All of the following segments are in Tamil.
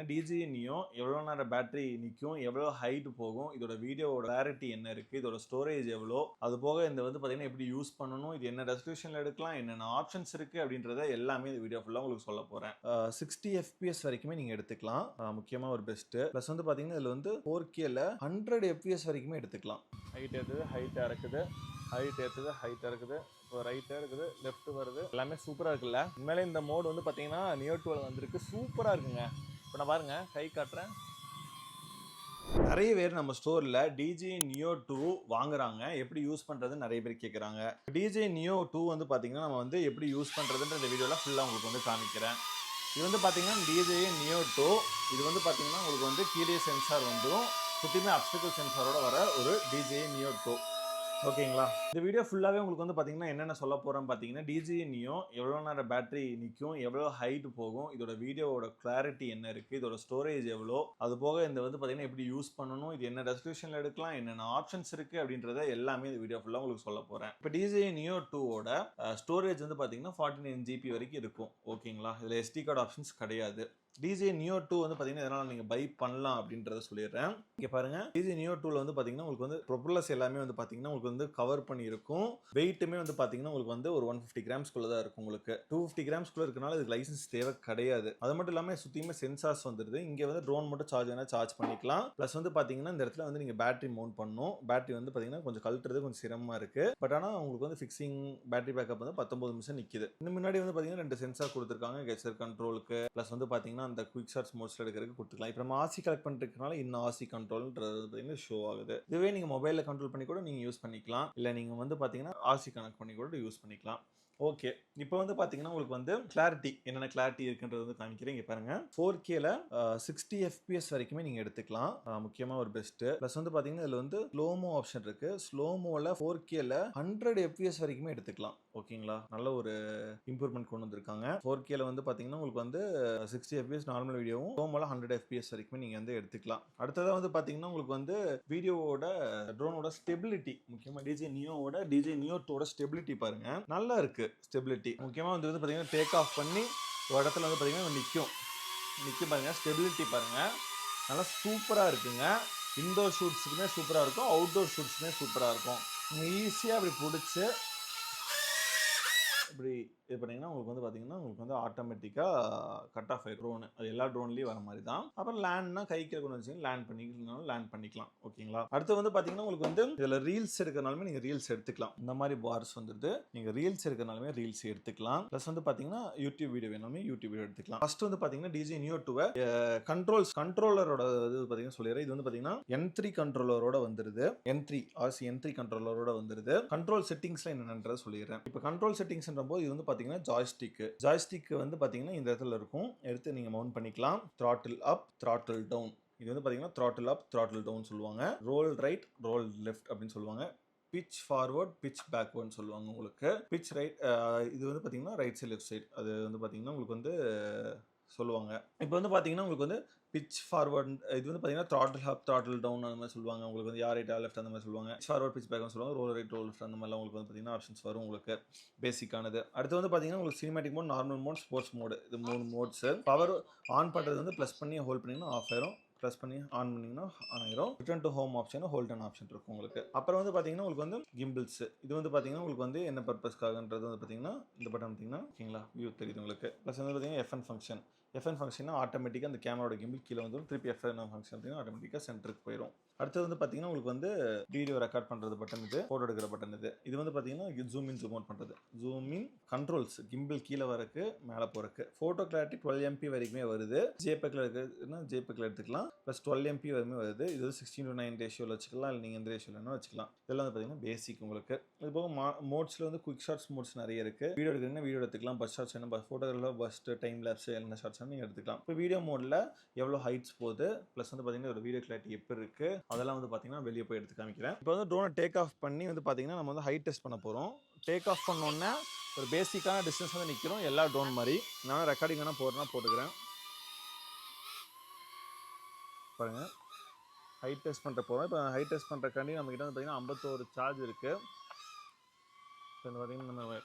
பார்த்தீங்கன்னா DJI Neo எவ்வளோ நேரம் பேட்டரி நிற்கும், எவ்வளோ ஹைட் போகும், இதோட வீடியோவோட கிளாரிட்டி என்ன இருக்குது, இதோட ஸ்டோரேஜ் எவ்வளோ, அது போக இந்த வந்து பார்த்தீங்கன்னா எப்படி யூஸ் பண்ணணும், இது என்ன ரெசல்யூஷனில் எடுக்கலாம், என்னென்ன ஆப்ஷன்ஸ் இருக்குது அப்படின்றத எல்லாமே இந்த வீடியோ ஃபுல்லாக உங்களுக்கு சொல்ல போகிறேன். 60 FPS வரைக்குமே நீங்கள் எடுத்துக்கலாம், முக்கியமாக ஒரு பெஸ்ட்டு. ப்ளஸ் வந்து பார்த்தீங்கன்னா இதில் வந்து 4Kல 100 FPS வரைக்குமே எடுத்துக்கலாம். ஹைட் ஏற்றுது, ஹைட்டாக இருக்குது, ஹைட் ஏற்றுது, ஹைட்டாக இருக்குது, இப்போ ரைட்டாக இருக்குது, லெஃப்ட் வருது, எல்லாமே சூப்பராக இருக்குல்ல. உண்மையிலே இந்த மோடு வந்து பார்த்தீங்கன்னா Neo 2 வந்திருக்கு, சூப்பராக இருக்குங்க. இப்போ நான் பாருங்கள் கை காட்டுறேன். நிறைய பேர் நம்ம ஸ்டோரில் DJI Neo 2 வாங்குறாங்க, எப்படி யூஸ் பண்ணுறதுன்னு நிறைய பேர் கேட்குறாங்க. DJI Neo 2 வந்து பார்த்தீங்கன்னா நம்ம வந்து எப்படி யூஸ் பண்ணுறதுன்ற இந்த வீடியோவில் ஃபுல்லாக உங்களுக்கு வந்து காமிக்கிறேன். இது வந்து பார்த்தீங்கன்னா DJI Neo 2 இது வந்து பார்த்தீங்கன்னா உங்களுக்கு வந்து கீழே சென்சார் வந்துடும், சுற்றியுமே அப்டிக்கல் சென்சாரோட வர ஒரு DJI Neo 2. ஓகேங்களா. இந்த வீடியோ ஃபுல்லாகவே உங்களுக்கு வந்து பார்த்தீங்கன்னா என்னென்ன சொல்ல போகிறோம் பார்த்தீங்கன்னா DJI Neo எவ்வளோ நேரம் பேட்டரி நிற்கும், எவ்வளோ ஹைட் போகும், இதோட வீடியோவோட கிளாரிட்டி என்ன இருக்குது, இதோட ஸ்டோரேஜ் எவ்வளோ, அது போக இந்த வந்து பார்த்தீங்கன்னா எப்படி யூஸ் பண்ணணும், இது என்ன ரெசல்யூஷனில் எடுக்கலாம், என்னென்ன ஆப்ஷன்ஸ் இருக்குது அப்படின்றத எல்லாமே இந்த வீடியோ ஃபுல்லாக உங்களுக்கு சொல்ல போகிறேன். இப்போ DJI Neo 2ஓட ஸ்டோரேஜ் வந்து பார்த்தீங்கன்னா 49 GB வரைக்கும் இருக்கும். ஓகேங்களா. இதில் SD கார்டு ஆப்ஷன்ஸ் கிடையாது. DJI Neo 2 வந்து பார்த்தீங்கன்னா இதனால் நீங்கள் பை பண்ணலாம் அப்படின்றத சொல்லிடுறேன். இங்கே பாருங்கள், DJI Neo 2ல வந்து பார்த்தீங்கன்னா உங்களுக்கு வந்து ப்ரொப்பல்லர்ஸ் எல்லாமே வந்து பார்த்தீங்கன்னா உங்களுக்கு வந்து கவர் பண்ணியிருக்கும். வெயிட்டுமே வந்து பார்த்தீங்கன்னா உங்களுக்கு வந்து ஒரு 150 கிராம்ஸ்குள்ளே தான் இருக்கும். உங்களுக்கு 250 கிராம்ஸ்குள்ளே இருக்கனால இதுக்கு லைசன்ஸ் தேவை கிடையாது. அது மட்டும் இல்லாமல் சுற்றியுமே சென்சார்ஸ் வந்துடுது. இங்கே வந்து ட்ரோன் மட்டும் சார்ஜ் பண்ணிக்கலாம். ப்ளஸ் வந்து பார்த்தீங்கன்னா இந்த இடத்துல வந்து நீங்கள் பேட்டரி மவுண்ட் பண்ணணும். பேட்டரி வந்து பார்த்தீங்கன்னா கொஞ்சம் கழட்டுறது கொஞ்சம் சிரமமாக இருக்குது. பட் ஆனால் உங்களுக்கு வந்து ஃபிக்ஸிங் பேட்டரி பேக்கப் வந்து 19 நிமிஷம் நிற்கிது. இன்னும் முன்னாடி வந்து பார்த்தீங்கன்னா 2 சென்சார் கொடுத்துருக்காங்க, கெஸ்டர் கண்ட்ரோலுக்கு. ப்ளஸ் வந்து பார்த்தீங்கன்னா அந்த குயிக் ஷாட்ஸ் மோட்ஸ்ல எடுக்கிறதுக்கு கொடுத்துக்கலாம். இப்போ நம்ம ஆர்சி கலெக்ட் பண்ணிருக்கனால இன்னும் ஆர்சி கண்ட்ரோல்ன்றது பார்த்தீங்கன்னா ஷோ ஆகுது. இதுவே நீங்கள் மொபைலில் கண்ட்ரோல் பண்ணி கூட நீங்கள் யூஸ் பண்ணிக்கலாம், இல்லை நீங்கள் வந்து பார்த்தீங்கன்னா ஆர்சி கனெக்ட் பண்ணி கூட யூஸ் பண்ணிக்கலாம். ஓகே, இப்போ வந்து பார்த்தீங்கன்னா உங்களுக்கு வந்து கிளாரிட்டி என்னென்ன கிளாரிட்டி இருக்குன்றது வந்து காமிக்கிறேன். இங்கே பாருங்க, 4Kல 60 FPS வரைக்குமே நீங்கள் எடுத்துக்கலாம், முக்கியமாக ஒரு பெஸ்ட்டு. ப்ளஸ் வந்து பார்த்தீங்கன்னா இதில் வந்து ஸ்லோமோ ஆப்ஷன் இருக்கு. ஸ்லோமோவில் 4Kல 100 FPS வரைக்குமே எடுத்துக்கலாம். ஓகேங்களா, நல்ல ஒரு இம்ப்ரூவ்மெண்ட் கொண்டு வந்திருக்காங்க. 4Kல வந்து பார்த்தீங்கன்னா உங்களுக்கு வந்து 60 FPS நார்மல் வீடியோவும், ஸ்லோமோவில் 100 FPS வரைக்குமே நீங்கள் வந்து எடுத்துக்கலாம். அடுத்ததாக வந்து பார்த்தீங்கன்னா உங்களுக்கு வந்து வீடியோவோட ட்ரோனோட ஸ்டெபிலிட்டி, முக்கியமாக DJI Neo 2 ஸ்டெபிலிட்டி பாருங்க, நல்லா இருக்கு ஸ்டெபிலிட்டி. முக்கியமாக வந்து பார்த்தீங்கன்னா டேக் ஆஃப் பண்ணி ஒரு இடத்துல வந்து பார்த்தீங்கன்னா நிற்கும் பாருங்க, ஸ்டெபிலிட்டி பாருங்க, நல்லா சூப்பராக இருக்குங்க. இன்டோர் ஷூட்ஸுக்குமே சூப்பராக இருக்கும், அவுட்டோர் ஷூட்ஸுமே சூப்பராக இருக்கும். நீங்கள் ஈஸியாக அப்படி பிடிச்சி இப்படி இது பண்ணிங்கன்னா உங்களுக்கு வந்து பார்த்தீங்கன்னா உங்களுக்கு வந்து ஆட்டோமேட்டிக்காக கட் ஆஃப் ஆகிடும் ட்ரோனு. அது எல்லா ட்ரோன்லேயும் வர மாதிரி தான். அப்புறம் லேண்ட்னா கைக்கு கொண்டு வச்சிங்கன்னா லேண்ட் பண்ணிக்கலாம். ஓகேங்களா. அடுத்து வந்து பார்த்தீங்கன்னா உங்களுக்கு வந்து இதில் ரீல்ஸ் எடுக்கிறனாலுமே நீங்கள் ரீல்ஸ் எடுத்துக்கலாம். இந்த மாதிரி பார்ஸ் வந்துடுது, நீங்கள் ரீல்ஸ் எடுக்கிறனாலுமே ரீல்ஸ் எடுத்துக்கலாம். ப்ளஸ் வந்து பார்த்தீங்கன்னா யூடியூப் வீடியோ வேணாலுமே யூடியூப் வீடியோ எடுத்துக்கலாம். ஃபர்ஸ்ட் வந்து பார்த்தீங்கன்னா DJI Neo 2 கண்ட்ரோலரோட இது பார்த்தீங்கன்னா சொல்லிடுறேன். இது வந்து பார்த்தீங்கன்னா N3 கண்ட்ரோலரோட வந்துடுது. N3 கண்ட்ரோலரோட வந்துடுது. கண்ட்ரோல் செட்டிங்ஸ்ல என்னன்றதை சொல்லிடுறேன். இப்போ கண்ட்ரோல் செட்டிங்ஸ் போது இது வந்து பாத்தீங்கன்னா ஜாய்ஸ்டிக் வந்து பாத்தீங்கன்னா இந்த இடத்துல இருக்கும், எடுத்து நீங்க மவுண்ட் பண்ணிக்கலாம். throttle அப், throttle டவுன், இது வந்து பாத்தீங்கன்னா throttle அப், throttle டவுன் சொல்லுவாங்க. ரோல் ரைட், ரோல் லெஃப்ட் அப்படின்னு சொல்லுவாங்க. பிச் ஃபார்வர்ட், பிச் பேக்வர்ட்னு சொல்லுவாங்க. உங்களுக்கு பிச் ரைட், இது வந்து பாத்தீங்கன்னா ரைட் சைடு லெஃப்ட் சைடு, அது வந்து பாத்தீங்கன்னா உங்களுக்கு வந்து சொல்லுவாங்க. இப்போ வந்து பார்த்தீங்கன்னா உங்களுக்கு வந்து பிச் ஃபார்வர்ட், இது வந்து பார்த்தீங்கன்னா த்ராட்டில் அப், த்ராட்டில் டவுன் அந்த மாதிரி சொல்லுவாங்க. உங்களுக்கு வந்து யார் ரைட் ஆர் லெஃப்ட் அந்த மாதிரி சொல்லுவாங்க. பிச் ஃபார்வர்ட், பிச் பேக் சொல்லுவாங்க. ரோல் ரைட், ரோல் லெஃப்ட் அந்த மாதிரிலாம் உங்களுக்கு வந்து பார்த்தீங்கன்னா ஆப்ஷன்ஸ் வரும். உங்களுக்கு பேசிக்கானது. அடுத்து வந்து பார்த்தீங்கன்னா உங்களுக்கு cinematic mode, normal mode, sports mode, இது 3 மோட்ஸ். பவர் ஆன் பண்ணுறது வந்து ப்ளஸ் பண்ணி ஹோல்ட் பண்ணிங்கன்னா ஆஃப் ஆயிரும், ப்ளஸ் பண்ணி ஆன் பண்ணிங்கன்னா ஆன் ஆயிரும். Return to home option, hold and option இருக்கும் உங்களுக்கு. அப்புறம் வந்து பார்த்தீங்கன்னா உங்களுக்கு வந்து கிம்பிள்ஸ், இது வந்து பார்த்தீங்கன்னா உங்களுக்கு வந்து என்ன பர்பஸ்க்காகன்றது வந்து பார்த்தீங்கன்னா இந்த பட்டன் பார்த்தீங்கன்னா ஓகேங்களா, வியூ தெரியுது உங்களுக்கு. ப்ளஸ் வந்து பார்த்தீங்கன்னா FN ஃபங்க்ஷன் ஆட்டோமேட்டிக்காக அந்த கேமராவோட கிம்பிள் கீழே வந்துடும். திருப்பி FN ஃபங்க்ஷன் பார்த்தீங்கன்னா ஆட்டோமேட்டிக்காக சென்டருக்கு போயிடும். அடுத்தது வந்து பார்த்தீங்கன்னா உங்களுக்கு வந்து வீடியோ ரெக்கார்ட் பண்ணுறது பட்டன், இது ஃபோட்டோ எடுக்கிற பட்டன். இது வந்து பார்த்தீங்கன்னா ஜூம் இன் ஜூம் அவுட் பண்ணுறது. ஜூம் இன் கண்ட்ரோல்ஸ், கிம்பிள் கீழே வரக்கு மேலே போகிறக்கு. ஃபோட்டோ கிளாரிட்டி 12 MP வரைக்குமே வருது. ஜேபெக்கில் இருக்குதுன்னா ஜேபெக்கில் எடுத்துக்கலாம். ப்ளஸ் 12 MP வரைக்குமே வருது. இது வந்து 16:9 ரேஷியோவில் வச்சுக்கலாம், இல்லை நீங்கள் எந்த ரேஷியோவில் வேணால் வச்சுக்கலாம். இதெல்லாம் வந்து பார்த்தீங்கன்னா பேசிக் உங்களுக்கு. இது போக மோட்ஸில் வந்து குயிக் ஷாட்ஸ் மோட்ஸ் நிறைய இருக்குது. வீடியோ எடுக்கிறீங்கன்னா வீடியோ எடுத்துக்கலாம், பஸ் ஷாட்ஸ் வேணும், ஃபோட்டோகிராஃபில் பஸ்ட் டைம் லேப்ஸ் என்ன ஷாட்ஸ் நீங்கள் எடுத்துக்கலாம். இப்போ வீடியோ மோடில் எவ்வளோ ஹைட்ஸ் போகுது, ப்ளஸ் வந்து பார்த்தீங்கன்னா ஒரு வீடியோ கிளாரிட்டி எப்படி இருக்குது, அதெல்லாம் வந்து பார்த்தீங்கன்னா வெளியே போய் எடுத்து காமிக்கிறேன். இப்போ வந்து ட்ரோனை டேக் ஆஃப் பண்ணி வந்து பார்த்தீங்கன்னா நம்ம வந்து ஹைட் டெஸ்ட் பண்ண போகிறோம். டேக் ஆஃப் பண்ணோன்னே ஒரு பேசிக்கான டிஸ்டன்ஸ் வந்து நிற்கிறோம், எல்லா ட்ரோன் மாதிரி. நான் ரெக்கார்டிங் வேணால் போட்டுக்கிறேன் பாருங்கள். ஹைட் டெஸ்ட் பண்ணுற போகிறோம். இப்போ ஹைட் டெஸ்ட் பண்ணுறக்காண்டி நம்மக்கிட்ட வந்து பார்த்தீங்கன்னா 51 சார்ஜ் இருக்குது. இப்போ வந்து பார்த்தீங்கன்னா நம்ம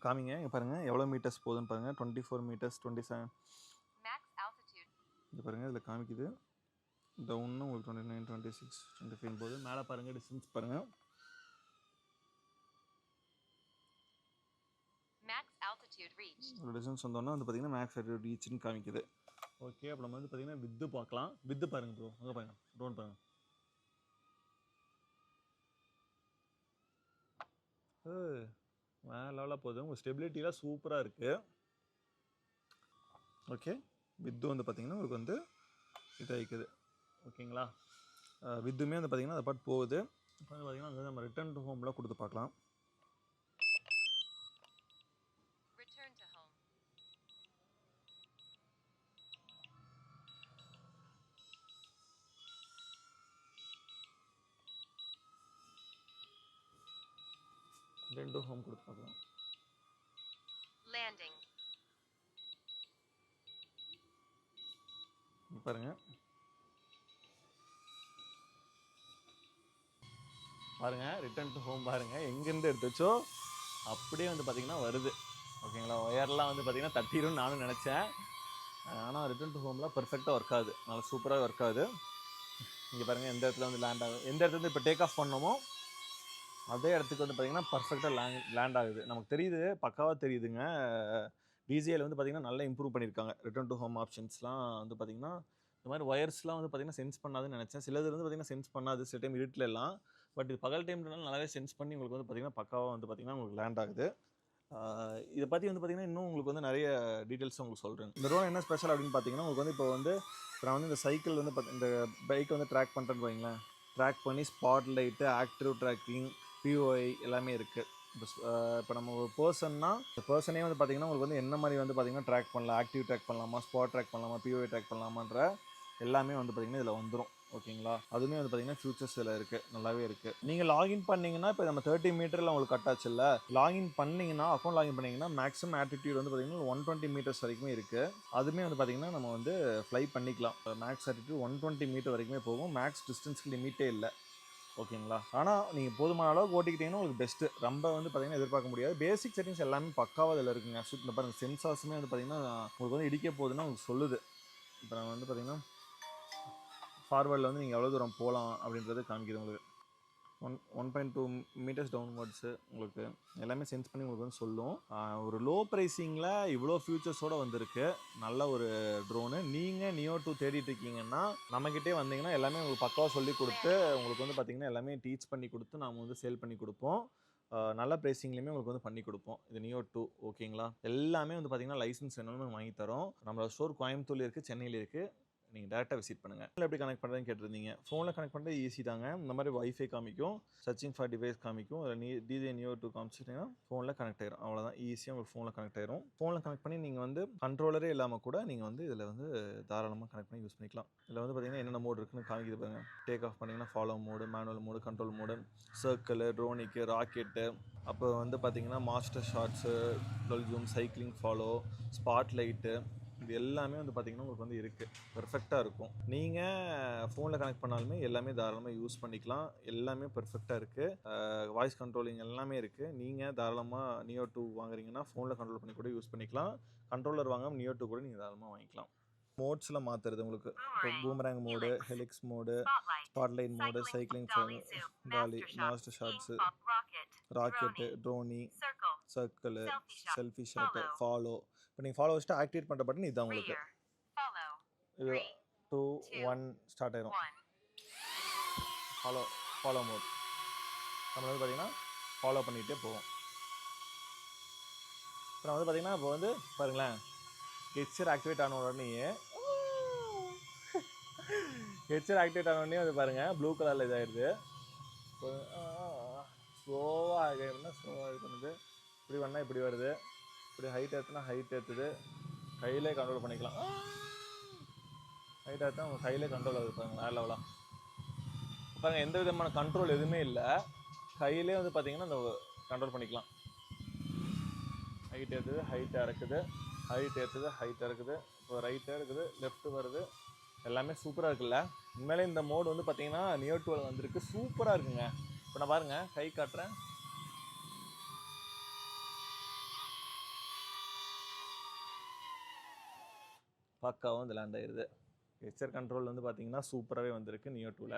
காமிங்க. இங்கே பாருங்கள் எவ்வளோ மீட்டர்ஸ் போகுதுன்னு பாருங்கள். 24 மீட்டர்ஸ், 27. இங்கே பாருங்கள் இதில் காமிக்குது. டவுன்னு உங்களுக்கு 29, 26, 25 போகுது. மேலே பாருங்கள் டிஸ்டன்ஸ் பாருங்கள். ஒரு டிஸ்டன்ஸ் வந்தோன்னா வந்து பார்த்தீங்கன்னா மேக்ஸ் ஆல்டிடியூட் ரீச்னு காமிக்குது. ஓகே, அப்போ நம்ம வந்து பார்த்தீங்கன்னா வித்து பார்க்கலாம். வித்து பாருங்கள் ப்ரோ, அங்கே பாருங்கள், ட்ரோன் பாருங்கள். வேறு லெவலாக போகுது. உங்கள் ஸ்டெபிலிட்டிலாம் சூப்பராக இருக்குது. ஓகே, வித்து வந்து பார்த்தீங்கன்னா உங்களுக்கு வந்து இதாகிக்குது. ஓகேங்களா, வித்துமே வந்து பார்த்தீங்கன்னா அதை பாட்டு போகுது. இப்போ வந்து பார்த்தீங்கன்னா அங்கே நம்ம ரிட்டர்ன் டு ஹோம்லாம் கொடுத்து பார்க்கலாம். ரிட்டர்ன் டு ஹோம் கொடுத்து பார்க்கலாம். பாருங்க பாருங்கள் ரிட்டர்ன் டு ஹோம் பாருங்கள், எங்கேருந்து எடுத்துச்சோ அப்படியே வந்து பார்த்திங்கன்னா வருது. ஓகேங்களா, ஒயர்லாம் வந்து பார்த்திங்கன்னா தட்டிடும்னு நானும் நினச்சேன். ஆனால் ரிட்டர்ன் டு ஹோம்லாம் பர்ஃபெக்டாக ஒர்க் ஆகுது, நல்லா சூப்பராக ஒர்க் ஆகுது. இங்கே பாருங்கள் எந்த இடத்துல வந்து லேண்ட் ஆகுது, எந்த இடத்துல இப்போ டேக் ஆஃப் பண்ணோமோ அதே இடத்துக்கு வந்து பார்த்திங்கன்னா பர்ஃபெக்டாக லேண்ட் ஆகுது. நமக்கு தெரியுது, பக்காவாக தெரியுதுங்க. டிஜிஐயில் வந்து பார்த்திங்கன்னா நல்லா இம்ப்ரூவ் பண்ணியிருக்காங்க. ரிட்டர்ன் டு ஹோம் ஆப்ஷன்ஸ்லாம் வந்து பார்த்திங்கன்னா இந்த மாதிரி ஒயர்ஸ்லாம் வந்து பார்த்திங்கன்னா சென்ஸ் பண்ணாதுன்னு நினச்சேன். சிலது வந்து பார்த்திங்கன்னா சென்ஸ் பண்ணாது சில டைம் இருட்டில் எல்லாம். பட் இது பகல் டைம்னால நல்லாவே சென்ஸ் பண்ணி உங்களுக்கு வந்து பார்த்திங்கன்னா பக்காவாக வந்து பார்த்திங்கன்னா உங்களுக்கு லேண்ட் ஆகுது. இதை பற்றி வந்து பார்த்திங்கன்னா இன்னும் உங்களுக்கு வந்து நிறைய டீட்டெயில்ஸ் உங்களுக்கு சொல்கிறேன். இந்த ட்ரோன் என்ன ஸ்பெஷல் அப்படின்னு பார்த்தீங்கன்னா உங்களுக்கு வந்து இப்போ வந்து நான் வந்து இந்த சைக்கிள் வந்து இந்த பைக்கை வந்து ட்ராக் பண்ணுறேன்னு வைங்களேன். ட்ராக் பண்ணி spot light, active tracking, POI எல்லாமே இருக்குது. இப்போ நம்ம ஒரு பர்சன்னா இந்த பர்சனே வந்து பார்த்திங்கன்னா உங்களுக்கு வந்து என்ன மாதிரி வந்து பார்த்திங்கன்னா ட்ராக் பண்ணலாம், ஆக்டிவ் ட்ராக் பண்ணலாமா, ஸ்பாட் ட்ராக் பண்ணலாமா, பிஓஐ ட்ராக் பண்ணலாமான்ற எல்லாமே வந்து பார்த்திங்கன்னா இதில் வந்துடும். ஓகேங்களா, அதுவுமே வந்து பார்த்திங்கன்னா ஃபியூச்சர்ஸ் இதில் இருக்குது, நல்லாவே இருக்குது. நீங்கள் லாகின் பண்ணிங்கன்னா இப்போ நம்ம 30 மீட்டரில் உங்களுக்கு கட்டாச்சு இல்லை, லாகின் பண்ணிங்கன்னா அக்கௌண்ட் லாகின் பண்ணிங்கன்னா மேக்ஸிமம் ஆட்டிடியூட் வந்து பார்த்திங்கன்னா 120 மீட்டர்ஸ் வரைக்குமே இருக்குது. அதுவுமே வந்து பார்த்திங்கன்னா நம்ம வந்து ஃப்ளை பண்ணிக்கலாம். மேக்ஸ் ஆட்டிடியூட் 120 மீட்டர் வரைக்குமே போகும். மேக்ஸ் டிஸ்டன்ஸ்க்கு லிமிட்டே இல்லை. ஓகேங்களா, ஆனால் நீங்கள் போதுமான அளவுக்கு ஓட்டிக்கிட்டீங்கன்னா உங்களுக்கு பெஸ்ட்டு. ரொம்ப வந்து பார்த்திங்கன்னா எதிர்பார்க்க முடியாது. பேசிக் செட்டிங்ஸ் எல்லாமே பக்காவாக இதில் இருக்குங்க. இந்த பாருங்கள் சென்சார்ஸுமே வந்து பார்த்திங்கன்னா உங்களுக்கு வந்து இடிக்க போகுதுன்னு உங்களுக்கு சொல்லுது. இப்போ நான் வந்து பார்த்திங்கன்னா ஃபார்வர்டில் வந்து நீங்கள் எவ்வளோ தூரம் போகலாம் அப்படின்றது காமிக்குது உங்களுக்கு. 1.2 மீட்டர்ஸ் டவுன்வர்ட்ஸு உங்களுக்கு எல்லாமே சென்ஸ் பண்ணி உங்களுக்கு வந்து சொல்லும். ஒரு லோ ப்ரைஸிங்கில் இவ்வளோ ஃபியூச்சர்ஸோடு வந்திருக்கு நல்ல ஒரு ட்ரோனு. நீங்கள் நியோ 2 தேடிட்டு இருக்கீங்கன்னா நம்மக்கிட்டே வந்தீங்கன்னா எல்லாமே உங்களுக்கு பக்காவாக சொல்லி கொடுத்து உங்களுக்கு வந்து பார்த்திங்கன்னா எல்லாமே டீச் பண்ணி கொடுத்து நாம் வந்து சேல் பண்ணி கொடுப்போம். நல்ல ப்ரைஸிங்லேயுமே உங்களுக்கு வந்து பண்ணி கொடுப்போம். இது நியோ 2. ஓகேங்களா, எல்லாமே வந்து பார்த்திங்கன்னா லைசன்ஸ் வேணும்னு வாங்கி தரோம். நம்மளோட ஸ்டோர் கோயம்புத்தூர் இருக்குது, சென்னையில் இருக்குது. நீங்கள் டேரெக்டாக விசிட் பண்ணுங்கள். எப்படி கனெக்ட் பண்ணுறதுன்னு கேட்டிருந்தீங்க. ஃபோனில் கனெக்ட் பண்ணுறது ஈஸி தாங்க. இந்த மாதிரி வைஃபை காமிக்கும், சர்ச்சிங் ஃபார் டிவைஸ் காமிக்கும். அதில் டிஜே நியோ 2 காமிச்சிட்டிங்கன்னா ஃபோனில் கனெக்ட் ஆயிரும். அவ்வளோதான், ஈஸியாக உங்களுக்கு ஃபோனில் கனெக்ட் ஆயிரும். ஃபோனில் கனெக்ட் பண்ணி நீங்கள் வந்து கண்ட்ரோலரே இல்லாமல் கூட நீங்கள் வந்து இதில் வந்து தாராளமாக கனெக்ட் பண்ணி யூஸ் பண்ணிக்கலாம். இதில் வந்து பார்த்திங்கன்னா என்னென்ன மோடு இருக்குன்னு காமிக்குது பாருங்கள். டேக் ஆஃப் பண்ணிங்கன்னா follow mode, manual mode, control mode, circle, ட்ரோனிக்கு, ராக்கெட்டு, அப்போ வந்து பார்த்திங்கன்னா master shots, double zoom, cycling follow, spotlight, இது எல்லாமே வந்து பார்த்திங்கன்னா உங்களுக்கு வந்து இருக்குது. பெர்ஃபெக்டாக இருக்கும். நீங்கள் ஃபோனில் கனெக்ட் பண்ணாலுமே எல்லாமே தாராளமாக யூஸ் பண்ணிக்கலாம். எல்லாமே பெர்ஃபெக்டாக இருக்குது. வாய்ஸ் கண்ட்ரோலிங் எல்லாமே இருக்குது. நீங்கள் தாராளமாக நியோ 2 வாங்குறீங்கன்னா ஃபோனில் கண்ட்ரோல் பண்ணி கூட யூஸ் பண்ணிக்கலாம். கண்ட்ரோலர் வாங்காமல் நியோ 2 கூட நீங்கள் தாராளமாக வாங்கிக்கலாம். மோட்ஸில் மாற்றுறது உங்களுக்கு இப்போ boomerang mode, helix mode, spotlight mode, cycling dolly, master shots, rocket, dronie, circle, selfie shot, follow. இப்போ நீங்கள் ஃபாலோ வச்சுட்டு ஆக்டிவேட் பண்ணுற பட்டன் இதுதான் உங்களுக்கு. இது 2, 1 ஸ்டார்ட் ஆயிரும். ஃபாலோ மோட் நம்ம வந்து பார்த்திங்கன்னா ஃபாலோ பண்ணிகிட்டே போவோம். இப்போ நான் வந்து பார்த்திங்கன்னா இப்போ வந்து பாருங்களேன், ஹெட்செட் ஆக்டிவேட் ஆன உடனே வந்து பாருங்கள் ப்ளூ கலரில் இதாகிடுது. ஸ்லோவாக இது பண்ணுது. இப்படி பண்ணால் இப்படி வருது, இப்படி ஹைட் ஏற்றுனா ஹைட் ஏற்றுது. கையிலே கண்ட்ரோல் பண்ணிக்கலாம். ஹைட் ஏற்றினா உங்கள் கையிலே கண்ட்ரோல் ஆகுது பாருங்கள், வேறு லெவலாக பாருங்கள். எந்த விதமான கண்ட்ரோல் எதுவுமே இல்லை, கையிலே வந்து பார்த்திங்கன்னா இந்த கண்ட்ரோல் பண்ணிக்கலாம். ஹைட் ஏற்றுது, ஹைட்டாக இருக்குது, ஹைட் ஏற்றுது, ஹைட்டாக இருக்குது. இப்போ ரைட்டாக இருக்குது, லெஃப்ட்டு வருது, எல்லாமே சூப்பராக இருக்குல்ல. உண்மையிலே இந்த மோடு வந்து பார்த்திங்கன்னா நியோ 2 வந்திருக்கு, சூப்பராக இருக்குங்க. இப்போ நான் பாருங்கள் கை காட்டுறேன். பக்காவும் வந்து லேண்ட் ஆயிருது. கெஸ்டர் கண்ட்ரோல் வந்து பார்த்தீங்கன்னா சூப்பராகவே வந்திருக்கு நியோ 2ல.